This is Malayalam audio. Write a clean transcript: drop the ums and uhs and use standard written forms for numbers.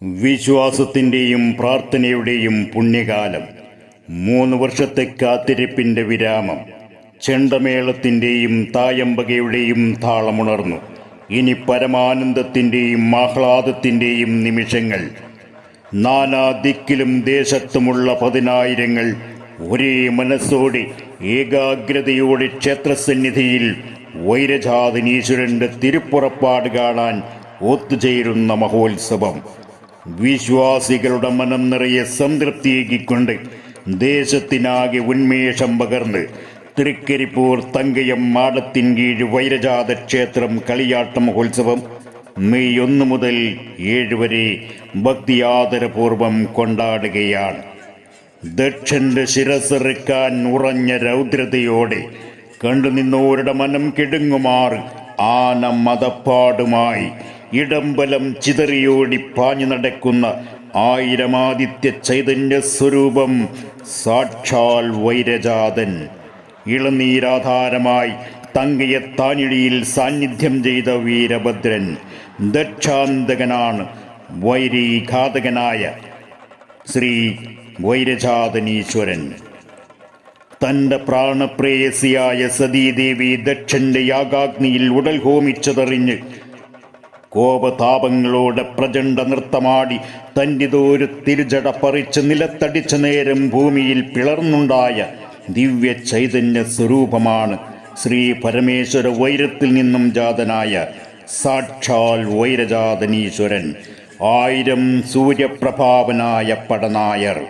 വിശ്വാസത്തിൻ്റെയും പ്രാർത്ഥനയുടെയും പുണ്യകാലം. 3 വർഷത്തെ കാത്തിരിപ്പിൻ്റെ വിരാമം. ചെണ്ടമേളത്തിൻ്റെയും തായമ്പകയുടെയും താളമുണർന്നു. ഇനി പരമാനന്ദത്തിൻ്റെയും ആഹ്ലാദത്തിൻ്റെയും നിമിഷങ്ങൾ. നാനാദിക്കിലും ദേശത്തുമുള്ള 10,000 ഒരേ മനസ്സോടെ ഏകാഗ്രതയോടെ ക്ഷേത്രസന്നിധിയിൽ വൈരജാതനീശ്വരൻ്റെ തിരുപ്പുറപ്പാട് കാണാൻ ഒത്തുചേരുന്ന മഹോത്സവം. വിശ്വാസികളുടെ മനം നിറയെ സംതൃപ്തിയേകിക്കൊണ്ട് ദേശത്തിനാകെ ഉന്മേഷം പകർന്ന് തൃക്കരിപ്പൂർ തങ്കയം മാടത്തിൻ കീഴ് വൈരജാത ക്ഷേത്രം കളിയാട്ട മഹോത്സവം മെയ് 1 മുതൽ 7 വരെ ഭക്തിയാദരപൂർവം കൊണ്ടാടുകയാണ്. ദക്ഷന്റെ ശിരസ്സെറുക്കാൻ ഉറഞ്ഞ രൗദ്രതയോടെ കണ്ടുനിന്നവരുടെ മനം കിടുങ്ങുമാർ ആന മതപ്പാടുമായി ഇടംബലം ചിതറിയോടി പാഞ്ഞു നടക്കുന്ന 1000 ആദിത്യ ചൈതന്യ സ്വരൂപം സാക്ഷാൽ വൈരജാതൻ. ഇളനീരാധാരമായി തങ്കയത്താനിഴിയിൽ സാന്നിധ്യം ചെയ്ത വീരഭദ്രൻ ദക്ഷാന്തകനാണ്. വൈരീഘാതകനായ ശ്രീ വൈരജാതനീശ്വരൻ തൻ്റെ പ്രാണപ്രേയസിയായ സതീദേവി ദക്ഷന്റെ യാഗാഗ്നിയിൽ ഉടൽ ഹോമിച്ചതറിഞ്ഞ് കോപതാപങ്ങളോടെ പ്രചണ്ഡ നൃത്തമാടി തൻ്റെതോരു തിരുജട പറിച്ച് നിലത്തടിച്ച നേരം ഭൂമിയിൽ പിളർന്നുണ്ടായ ദിവ്യ ചൈതന്യ സ്വരൂപമാണ് ശ്രീ പരമേശ്വര വൈരത്തിൽ നിന്നും ജാതനായ സാക്ഷാൽ വൈരജാതനീശ്വരൻ. 1000 സൂര്യപ്രഭാവനായ പടനായർ.